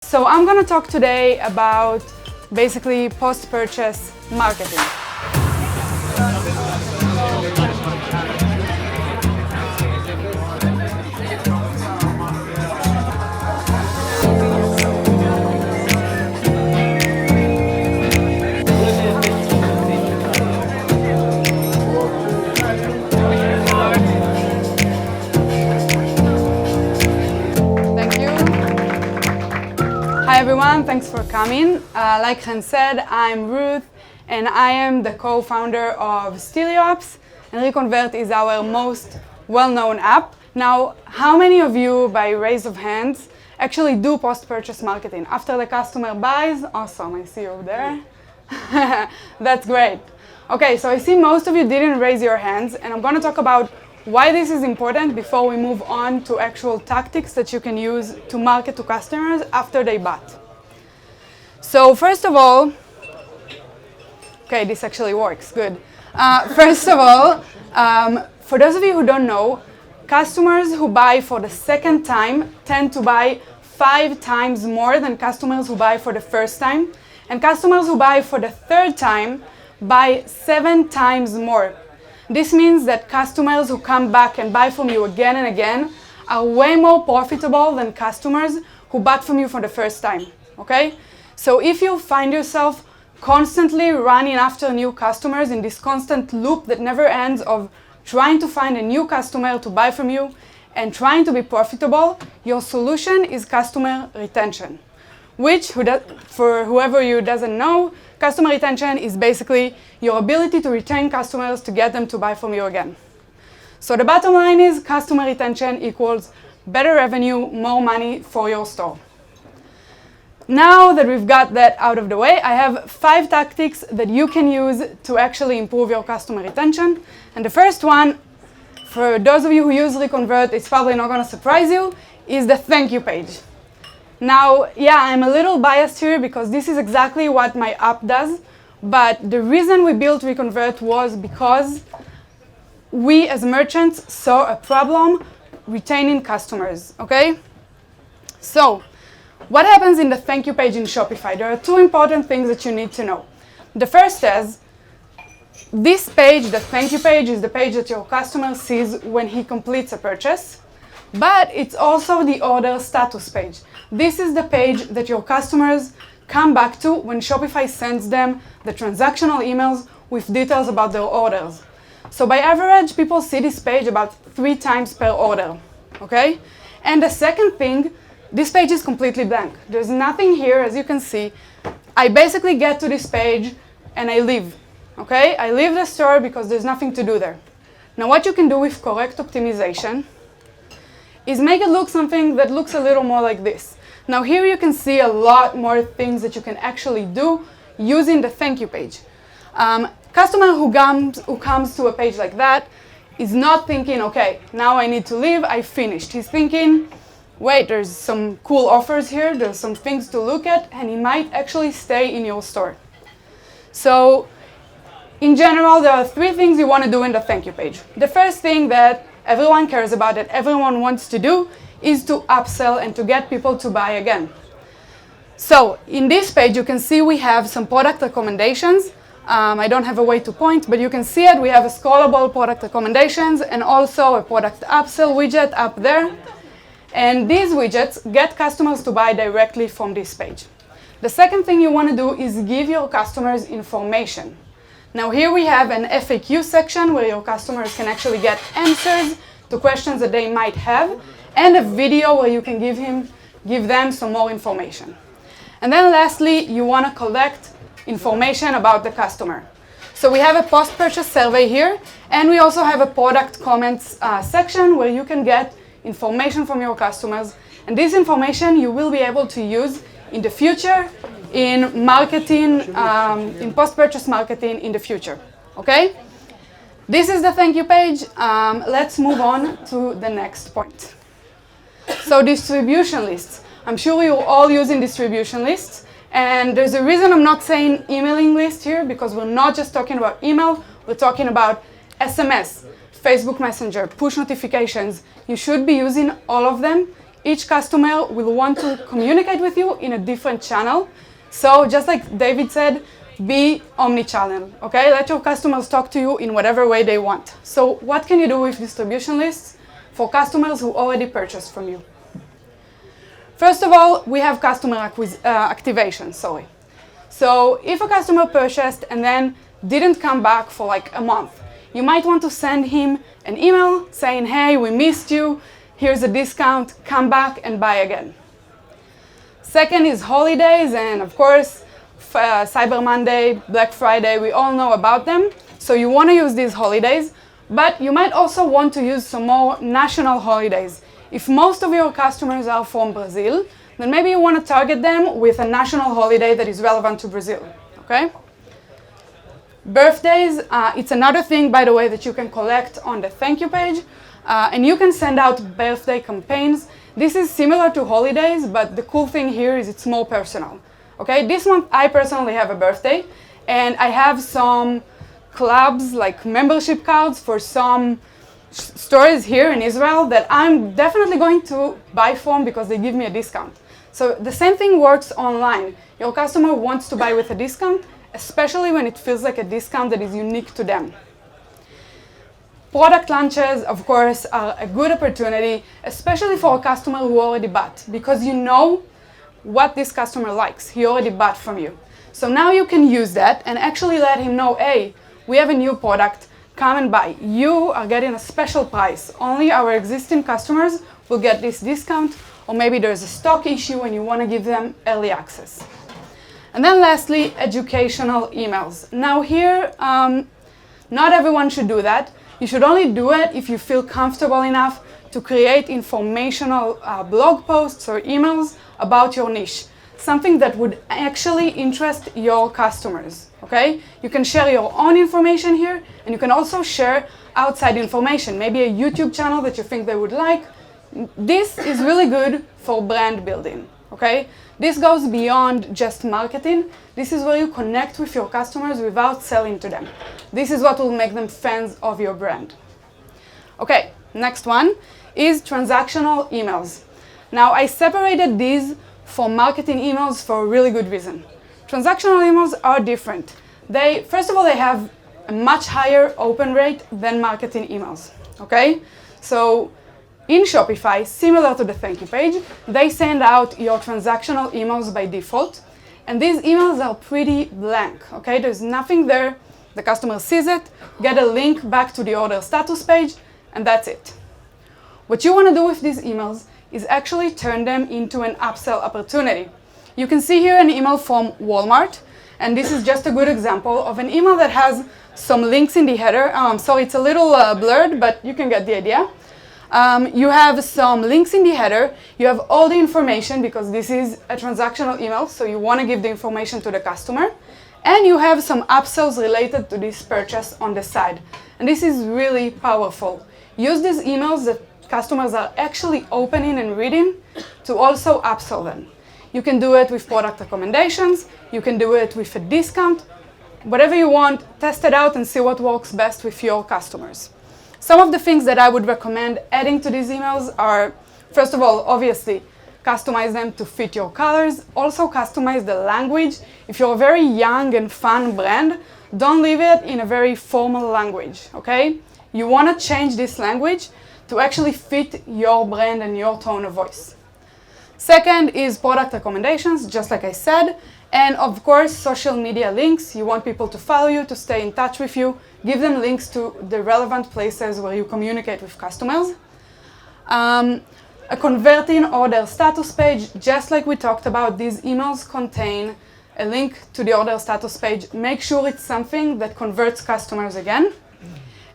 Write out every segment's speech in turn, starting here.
So I'm going to talk today about basically post-purchase marketing. Hi everyone, thanks for coming. Like Chen said, I'm Ruth and I am the co-founder of Stelio Apps, and ReConvert is our most well-known app. Now, how many of you, by raise of hands, actually do post-purchase marketing? After the customer buys? Awesome, I see you there. That's great. Okay, so I see most of you didn't raise your hands, and I'm going to talk about why this is important before we move on to actual tactics that you can use to market to customers after they bought. So first of all, okay, this actually works, good. First of all, for those of you who don't know, customers who buy for the second time tend to buy 5 times more than customers who buy for the first time, and customers who buy for the third time buy 7 times more. This means that customers who come back and buy from you again and again are way more profitable than customers who bought from you for the first time, okay? So if you find yourself constantly running after new customers in this constant loop that never ends of trying to find a new customer to buy from you and trying to be profitable, your solution is customer retention, which, for whoever you doesn't know, customer retention is basically your ability to retain customers to get them to buy from you again. So the bottom line is customer retention equals better revenue, more money for your store. Now that we've got that out of the way, I have 5 tactics that you can use to actually improve your customer retention. And the first one, for those of you who use ReConvert, it's probably not going to surprise you, is the thank you page. Now, yeah, I'm a little biased here because this is exactly what my app does, but the reason we built ReConvert was because we as merchants saw a problem retaining customers, okay? So, what happens in the thank you page in Shopify? There are 2 important things that you need to know. The first is, this page, the thank you page, is the page that your customer sees when he completes a purchase, but it's also the order status page. This is the page that your customers come back to when Shopify sends them the transactional emails with details about their orders. So by average, people see this page about 3 times per order, okay? And the second thing, this page is completely blank. There's nothing here, as you can see. I basically get to this page and I leave, okay? I leave the store because there's nothing to do there. Now what you can do with correct optimization is make it look something that looks a little more like this. Now here you can see a lot more things that you can actually do using the thank you page. Customer who comes to a page like that is not thinking, okay, now I need to leave, I finished. He's thinking, wait, there's some cool offers here, there's some things to look at, and he might actually stay in your store. So in general, there are 3 things you want to do in the thank you page. The first thing that everyone cares about, that everyone wants to do, is to upsell and to get people to buy again. So in this page, you can see we have some product recommendations. I don't have a way to point, but you can see it. We have a scrollable product recommendations and also a product upsell widget up there. And these widgets get customers to buy directly from this page. The second thing you want to do is give your customers information. Now here we have an FAQ section where your customers can actually get answers to questions that they might have, and a video where you can give them some more information. And then lastly, you want to collect information about the customer. So we have a post-purchase survey here, and we also have a product comments section where you can get information from your customers. And this information you will be able to use in the future in marketing, in post-purchase marketing in the future, okay? This is the thank you page. Let's move on to the next point. So distribution lists. I'm sure you're all using distribution lists, and there's a reason I'm not saying emailing list here, because we're not just talking about email, we're talking about SMS, Facebook Messenger, push notifications. You should be using all of them each customer will want to communicate with you in a different channel. So just like David said, be omni-channel, okay? Let your customers talk to you in whatever way they want. So what can you do with distribution lists for customers who already purchased from you? First of all, we have customer activation, sorry. So if a customer purchased and then didn't come back for like a month, you might want to send him an email saying, hey, we missed you, here's a discount, come back and buy again. Second is holidays, and of course, Cyber Monday, Black Friday, we all know about them. So you want to use these holidays, but you might also want to use some more national holidays. If most of your customers are from Brazil, then maybe you want to target them with a national holiday that is relevant to Brazil, okay? Birthdays, it's another thing, by the way, that you can collect on the thank you page, and you can send out birthday campaigns. This is similar to holidays, but the cool thing here is it's more personal. Okay, this month I personally have a birthday, and I have some clubs, like membership cards for some stores here in Israel that I'm definitely going to buy from because they give me a discount. So the same thing works online. Your customer wants to buy with a discount, especially when it feels like a discount that is unique to them. Product launches, of course, are a good opportunity, especially for a customer who already bought, because you know what this customer likes. He already bought from you. So now you can use that and actually let him know, hey, we have a new product, come and buy. You are getting a special price. Only our existing customers will get this discount, or maybe there's a stock issue and you want to give them early access. And then lastly, educational emails. Now here, not everyone should do that. You should only do it if you feel comfortable enough to create informational blog posts or emails about your niche, something that would actually interest your customers, okay? You can share your own information here, and you can also share outside information, maybe a YouTube channel that you think they would like. This is really good for brand building, okay? This goes beyond just marketing. This is where you connect with your customers without selling to them. This is what will make them fans of your brand. Okay, next one is transactional emails. Now, I separated these from marketing emails for a really good reason. Transactional emails are different. First of all, they have a much higher open rate than marketing emails, okay? So in Shopify, similar to the thank you page, they send out your transactional emails by default, and these emails are pretty blank, okay? There's nothing there. The customer sees it, get a link back to the order status page, and that's it. What you want to do with these emails is actually turn them into an upsell opportunity. You can see here an email from Walmart, and this is just a good example of an email that has some links in the header. Sorry, it's a little blurred, but you can get the idea. You have some links in the header. You have all the information because this is a transactional email, so you want to give the information to the customer. And you have some upsells related to this purchase on the side. And this is really powerful. Use these emails that customers are actually opening and reading to also upsell them. You can do it with product recommendations. You can do it with a discount. Whatever you want, test it out and see what works best with your customers. Some of the things that I would recommend adding to these emails are, first of all, obviously, customize them to fit your colors. Also customize the language. If you're a very young and fun brand, don't leave it in a very formal language, okay? You want to change this language to actually fit your brand and your tone of voice. Second is product recommendations, just like I said. And of course, social media links. You want people to follow you, to stay in touch with you. Give them links to the relevant places where you communicate with customers. A converting order status page, just like we talked about, these emails contain a link to the order status page. Make sure it's something that converts customers again.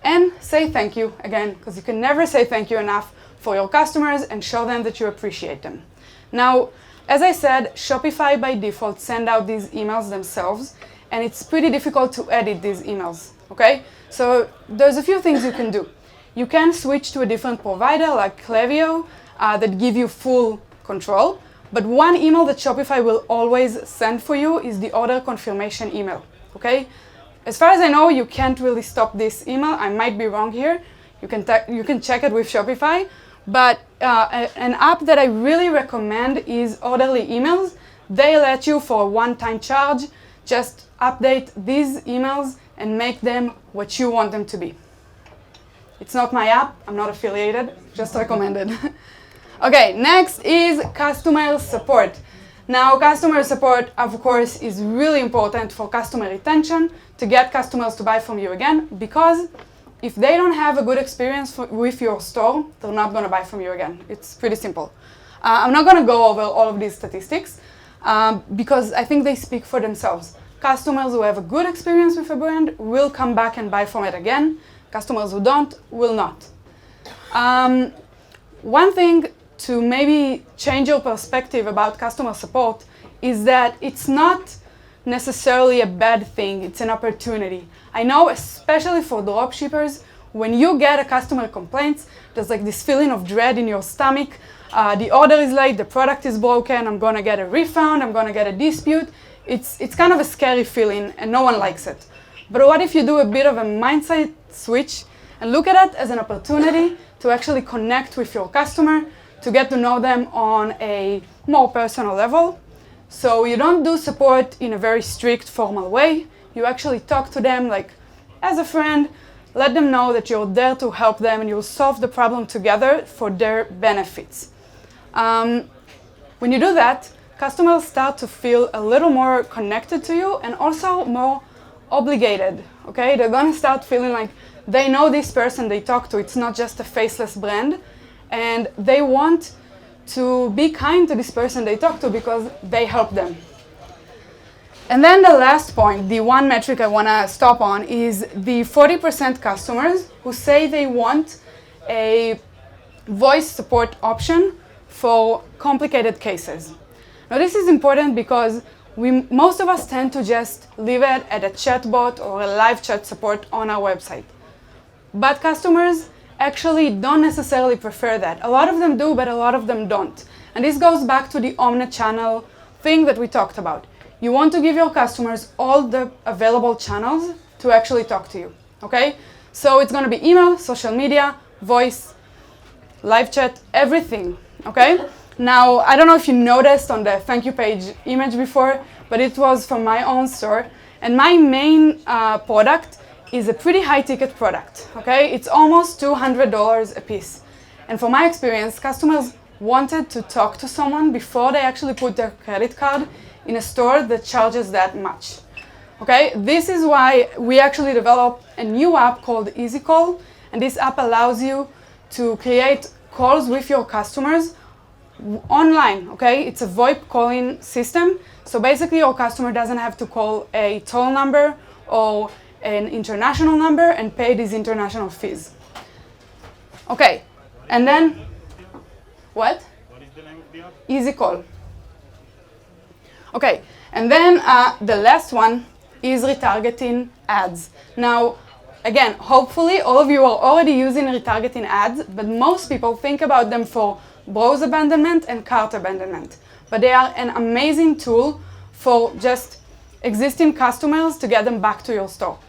And say thank you again, because you can never say thank you enough for your customers and show them that you appreciate them. Now, as I said, Shopify by default send out these emails themselves, and it's pretty difficult to edit these emails, okay? So there's a few things you can do. You can switch to a different provider like Klaviyo that give you full control, but one email that Shopify will always send for you is the order confirmation email, okay? As far as I know, you can't really stop this email. I might be wrong here. You can check it with Shopify, But an app that I really recommend is Orderly Emails. They let you, for a one-time charge, just update these emails and make them what you want them to be. It's not my app, I'm not affiliated, just recommended. Okay, next is customer support. Now, customer support, of course, is really important for customer retention, to get customers to buy from you again, because if they don't have a good experience with your store, they're not going to buy from you again. It's pretty simple. I'm not going to go over all of these statistics because I think they speak for themselves. Customers who have a good experience with a brand will come back and buy from it again. Customers who don't will not. One thing to maybe change your perspective about customer support is that it's not necessarily a bad thing, it's an opportunity. I know, especially for dropshippers, when you get a customer complaint, there's like this feeling of dread in your stomach. The order is late, the product is broken, I'm gonna get a refund, I'm gonna get a dispute. It's kind of a scary feeling and no one likes it. But what if you do a bit of a mindset switch and look at it as an opportunity to actually connect with your customer, to get to know them on a more personal level. So you don't do support in a very strict, formal way. You actually talk to them like as a friend, let them know that you're there to help them and you'll solve the problem together for their benefits. When you do that, customers start to feel a little more connected to you and also more obligated, okay? They're gonna start feeling like they know this person they talk to, it's not just a faceless brand, and they want to be kind to this person they talk to because they help them. And then the last point, the one metric I want to stop on, is the 40% customers who say they want a voice support option for complicated cases. Now this is important because most of us tend to just leave it at a chatbot or a live chat support on our website. But customers actually don't necessarily prefer that. A lot of them do, but a lot of them don't. And this goes back to the omni-channel thing that we talked about. You want to give your customers all the available channels to actually talk to you, okay? So it's gonna be email, social media, voice, live chat, everything, okay? Now, I don't know if you noticed on the thank you page image before, but it was from my own store. And my main product is a pretty high ticket product, okay? It's almost $200 a piece. And from my experience, customers wanted to talk to someone before they actually put their credit card in a store that charges that much, okay? This is why we actually developed a new app called EasyCall, and this app allows you to create calls with your customers online, okay? It's a VoIP calling system, so basically your customer doesn't have to call a toll number or an international number and pay these international fees. Okay, and then, what? What is the name of the app? EasyCall. Okay, and then the last one is retargeting ads. Now, again, hopefully all of you are already using retargeting ads, but most people think about them for browse abandonment and cart abandonment. But they are an amazing tool for just existing customers to get them back to your store.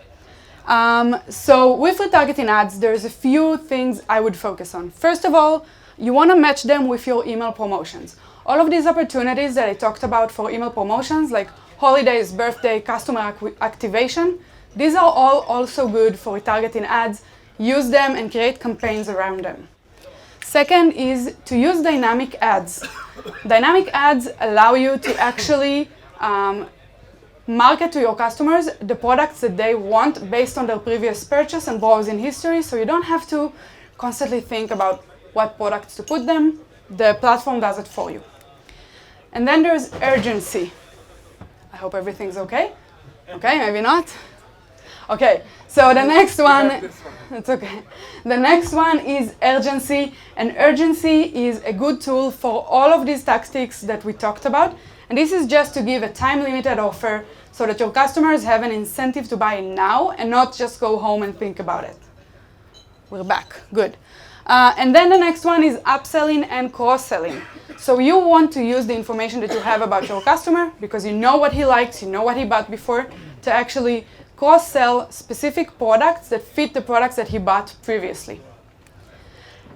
So with retargeting ads, there's a few things I would focus on. First of all, you want to match them with your email promotions. All of these opportunities that I talked about for email promotions, like holidays, birthday, customer activation, these are all also good for retargeting ads. Use them and create campaigns around them. Second is to use dynamic ads. Dynamic ads allow you to actually market to your customers the products that they want based on their previous purchase and browsing history, so you don't have to constantly think about what products to put them. The platform does it for you. And then there's urgency. I hope everything's okay. Okay, maybe not. Okay, so the next one, it's okay. The next one is urgency, and urgency is a good tool for all of these tactics that we talked about. And this is just to give a time-limited offer so that your customers have an incentive to buy now and not just go home and think about it. We're back, good. And then the next one is upselling and cross-selling. So you want to use the information that you have about your customer because you know what he likes, you know what he bought before, to actually cross-sell specific products that fit the products that he bought previously.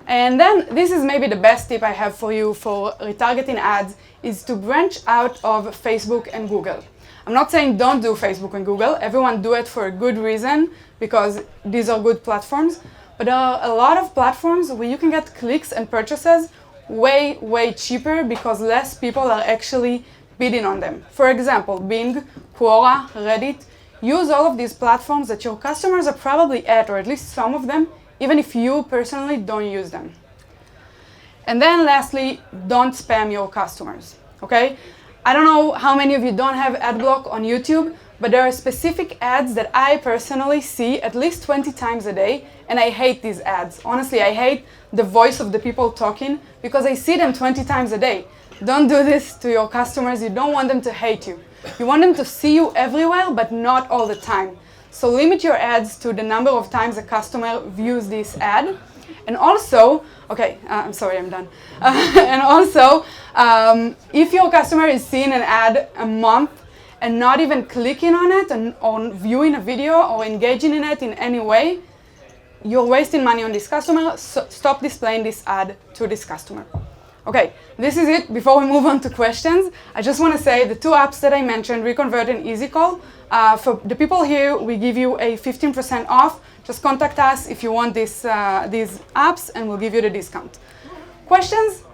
And then this is maybe the best tip I have for you for retargeting ads is to branch out of Facebook and Google. I'm not saying don't do Facebook and Google. Everyone do it for a good reason because these are good platforms. But there are a lot of platforms where you can get clicks and purchases way, way cheaper because less people are actually bidding on them. For example, Bing, Quora, Reddit. Use all of these platforms that your customers are probably at, or at least some of them, even if you personally don't use them. And then lastly, don't spam your customers, okay? I don't know how many of you don't have ad block on YouTube, but there are specific ads that I personally see at least 20 times a day, and I hate these ads. Honestly, I hate the voice of the people talking because I see them 20 times a day. Don't do this to your customers. You don't want them to hate you. You want them to see you everywhere, but not all the time. So limit your ads to the number of times a customer views this ad. And also, okay, I'm sorry, I'm done. And also, if your customer is seeing an ad a month and not even clicking on it and on viewing a video or engaging in it in any way, you're wasting money on this customer. So stop displaying this ad to this customer. Okay, this is it. Before we move on to questions, I just want to say the two apps that I mentioned, ReConvert and EasyCall, for the people here, we give you a 15% off. Just contact us if you want these apps and we'll give you the discount. Questions?